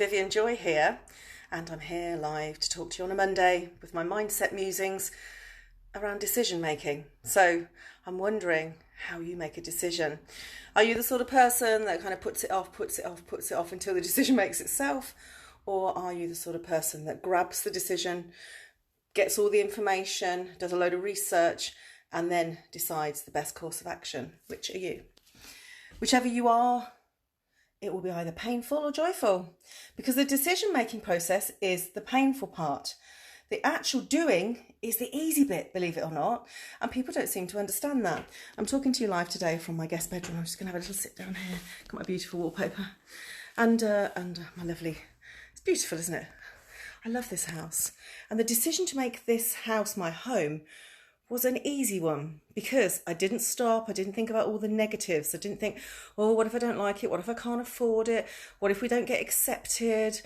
Vivian Joy here, and I'm here live to talk to you on a Monday with my mindset musings around decision making. So I'm wondering how you make a decision. Are you the sort of person that kind of puts it off until the decision makes itself? Or are you the sort of person that grabs the decision, gets all the information, does a load of research, and then decides the best course of action? Which are you? Whichever you are, it will be either painful or joyful, because the decision-making process is the painful part. The actual doing is the easy bit, believe it or not, and people don't seem to understand that. I'm talking to you live today from my guest bedroom. I'm just going to have a little sit down here. Got my beautiful wallpaper and my lovely, it's beautiful, isn't it? I love this house. And the decision to make this house my home was an easy one, because I didn't stop. I didn't think about all the negatives. I didn't think, oh, what if I don't like it? What if I can't afford it? What if we don't get accepted?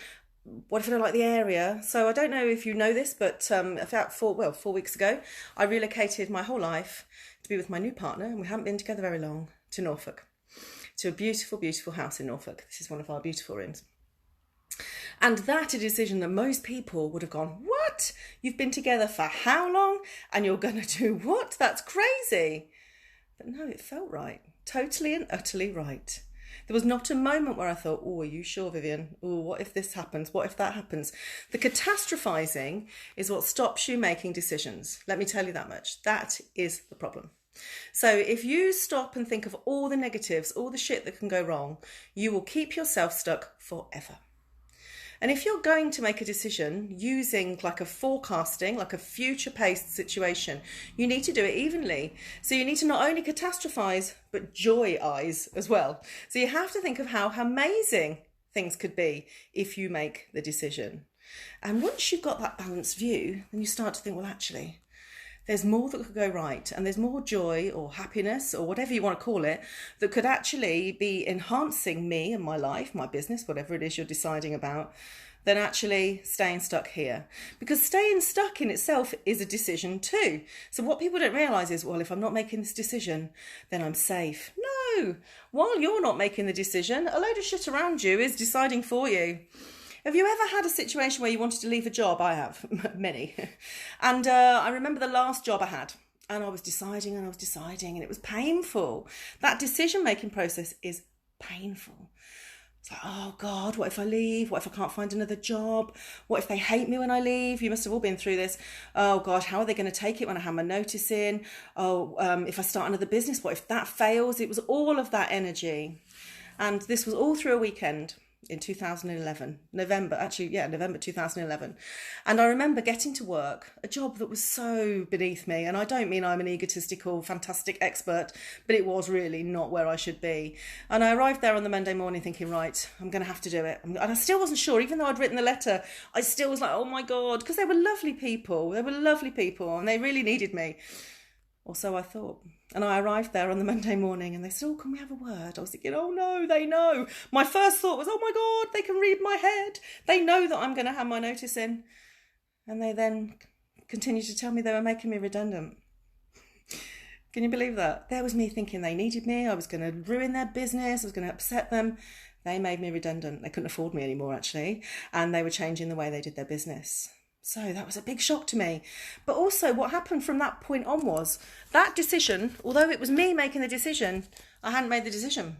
What if I don't like the area? So I don't know if you know this, but about 4 weeks ago, I relocated my whole life to be with my new partner, and we haven't been together very long, to Norfolk, to a beautiful, beautiful house in Norfolk. This is one of our beautiful rooms. And that a decision that most people would have gone, what? You've been together for how long? And you're going to do what? That's crazy. But no, it felt right. Totally and utterly right. There was not a moment where I thought, oh, are you sure, Vivian? Oh, what if this happens? What if that happens? The catastrophizing is what stops you making decisions. Let me tell you that much. That is the problem. So if you stop and think of all the negatives, all the shit that can go wrong, you will keep yourself stuck forever. And if you're going to make a decision using like a forecasting, like a future-paced situation, you need to do it evenly. So you need to not only catastrophize, but joy-eyes as well. So you have to think of how amazing things could be if you make the decision. And once you've got that balanced view, then you start to think, well, actually, there's more that could go right, and there's more joy or happiness or whatever you want to call it that could actually be enhancing me and my life, my business, whatever it is you're deciding about, than actually staying stuck here. Because staying stuck in itself is a decision too. So what people don't realise is, well, if I'm not making this decision, then I'm safe. No, while you're not making the decision, a load of shit around you is deciding for you. Have you ever had a situation where you wanted to leave a job? I have, many. And I remember the last job I had, and I was deciding, and it was painful. That decision-making process is painful. It's like, oh God, what if I leave? What if I can't find another job? What if they hate me when I leave? You must have all been through this. Oh gosh, how are they going to take it when I have my notice in? Oh, if I start another business, what if that fails? It was all of that energy. And this was all through a weekend in 2011, November 2011. And I remember getting to work, a job that was so beneath me. And I don't mean I'm an egotistical, fantastic expert, but it was really not where I should be. And I arrived there on the Monday morning thinking, right, I'm going to have to do it. And I still wasn't sure, even though I'd written the letter, I still was like, oh my God, because they were lovely people. And they really needed me. Or so I thought. And I arrived there on the Monday morning and they said, oh, can we have a word? I was thinking, oh no, they know. My first thought was, oh my God, they can read my head. They know that I'm going to have my notice in. And they then continued to tell me they were making me redundant. Can you believe that? There was me thinking they needed me. I was going to ruin their business. I was going to upset them. They made me redundant. They couldn't afford me anymore, actually. And they were changing the way they did their business. So that was a big shock to me. But also what happened from that point on was that decision, although it was me making the decision, I hadn't made the decision.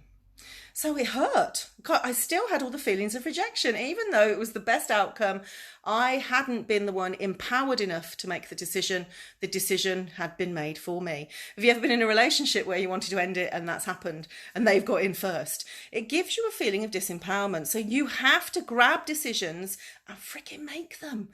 So it hurt. I still had all the feelings of rejection, even though it was the best outcome. I hadn't been the one empowered enough to make the decision. The decision had been made for me. Have you ever been in a relationship where you wanted to end it and that's happened and they've got in first? It gives you a feeling of disempowerment. So you have to grab decisions and freaking make them.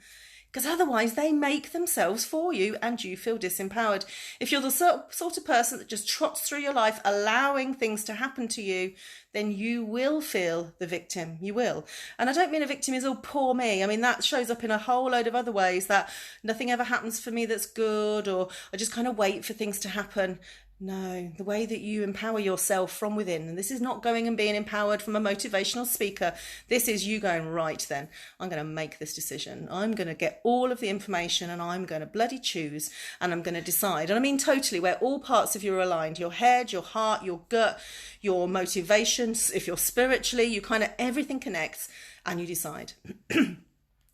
Because otherwise they make themselves for you and you feel disempowered. If you're the sort of person that just trots through your life allowing things to happen to you, then you will feel the victim. You will. And I don't mean a victim is, oh, poor me. I mean, that shows up in a whole load of other ways, that nothing ever happens for me that's good, or I just kind of wait for things to happen. No, the way that you empower yourself from within. And this is not going and being empowered from a motivational speaker. This is you going, right then, I'm going to make this decision. I'm going to get all of the information and I'm going to bloody choose and I'm going to decide. And I mean totally, where all parts of you are aligned, your head, your heart, your gut, your motivations, if you're spiritually, you kind of, everything connects and you decide.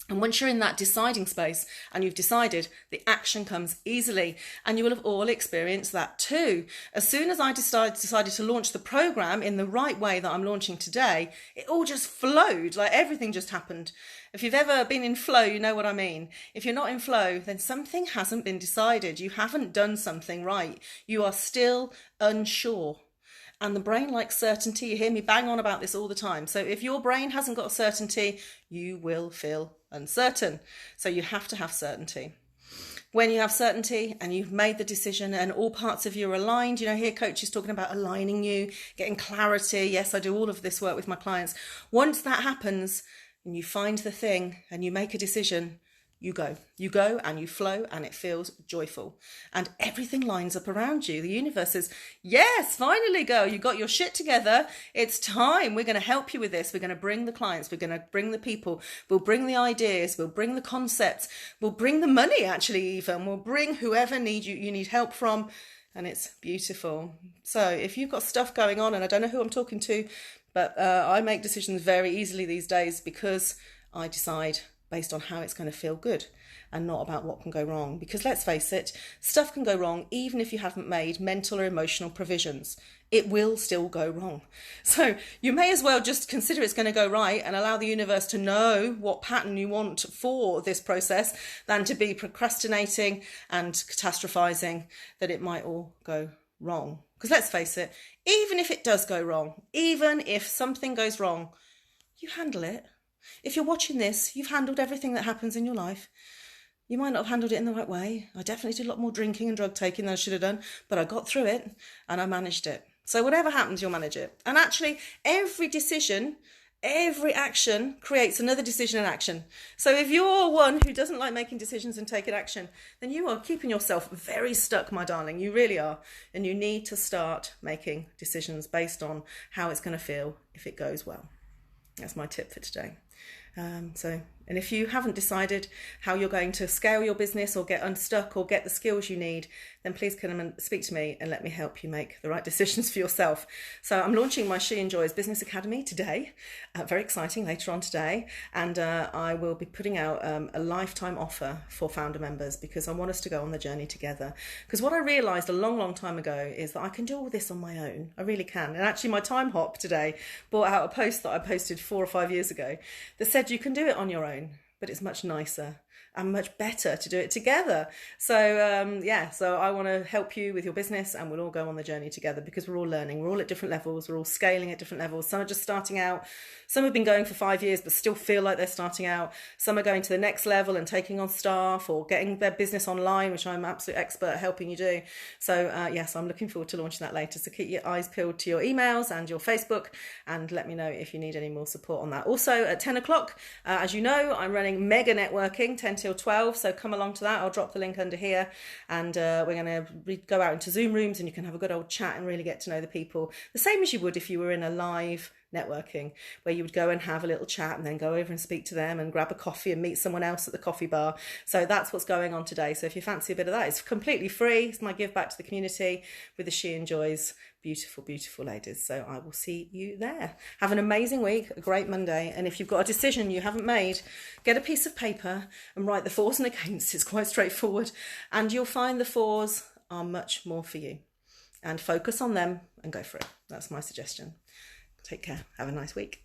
And once you're in that deciding space and you've decided, the action comes easily. And you will have all experienced that too. As soon as I decided to launch the program in the right way that I'm launching today, it all just flowed, like everything just happened. If you've ever been in flow, you know what I mean. If you're not in flow, then something hasn't been decided. You haven't done something right. You are still unsure. And the brain likes certainty. You hear me bang on about this all the time. So if your brain hasn't got certainty, you will feel uncertain. So you have to have certainty. When you have certainty and you've made the decision and all parts of you are aligned, here Coach is talking about aligning you, getting clarity. Yes, I do all of this work with my clients. Once that happens and you find the thing and you make a decision, you go and you flow and it feels joyful and everything lines up around you. The universe says, yes, finally girl, you got your shit together. It's time. We're going to help you with this. We're going to bring the clients. We're going to bring the people. We'll bring the ideas. We'll bring the concepts. We'll bring the money actually even. We'll bring whoever you need help from. And it's beautiful. So if you've got stuff going on, and I don't know who I'm talking to, but I make decisions very easily these days because I decide based on how it's going to feel good and not about what can go wrong. Because let's face it, stuff can go wrong even if you haven't made mental or emotional provisions. It will still go wrong. So you may as well just consider it's going to go right and allow the universe to know what pattern you want for this process than to be procrastinating and catastrophizing that it might all go wrong. Because let's face it, even if it does go wrong, even if something goes wrong, you handle it. If you're watching this, you've handled everything that happens in your life. You might not have handled it in the right way. I definitely did a lot more drinking and drug taking than I should have done, but I got through it and I managed it. So whatever happens, you'll manage it. And actually, every decision, every action creates another decision and action. So if you're one who doesn't like making decisions and taking action, then you are keeping yourself very stuck, my darling. You really are. And you need to start making decisions based on how it's going to feel if it goes well. That's my tip for today. And if you haven't decided how you're going to scale your business or get unstuck or get the skills you need, then please come and speak to me and let me help you make the right decisions for yourself. So I'm launching my She Enjoys Business Academy today. Very exciting, later on today. And I will be putting out a lifetime offer for founder members because I want us to go on the journey together. Because what I realised a long, long time ago is that I can do all this on my own. I really can. And actually my Time Hop today brought out a post that I posted 4 or 5 years ago that said you can do it on your own, but it's much nicer and much better to do it together. So so I want to help you with your business and we'll all go on the journey together because we're all learning. We're all at different levels. We're all scaling at different levels. Some are just starting out. Some have been going for 5 years but still feel like they're starting out. Some are going to the next level and taking on staff or getting their business online, which I'm absolute expert at helping you do. So yes, I'm looking forward to launching that later. So keep your eyes peeled to your emails and your Facebook and let me know if you need any more support on that. Also at 10 o'clock, as you know, I'm running mega networking, 10 till 12. So come along to that. I'll drop the link under here and we're going to go out into Zoom rooms and you can have a good old chat and really get to know the people. The same as you would if you were in a live networking where you would go and have a little chat and then go over and speak to them and grab a coffee and meet someone else at the coffee bar. So that's what's going on today. So if you fancy a bit of that, it's completely free. It's my give back to the community with the She Enjoys. Beautiful, beautiful ladies. So I will see you there. Have an amazing week, a great Monday. And if you've got a decision you haven't made, get a piece of paper and write the fors and against. It's quite straightforward. And you'll find the fors are much more for you. And focus on them and go for it. That's my suggestion. Take care. Have a nice week.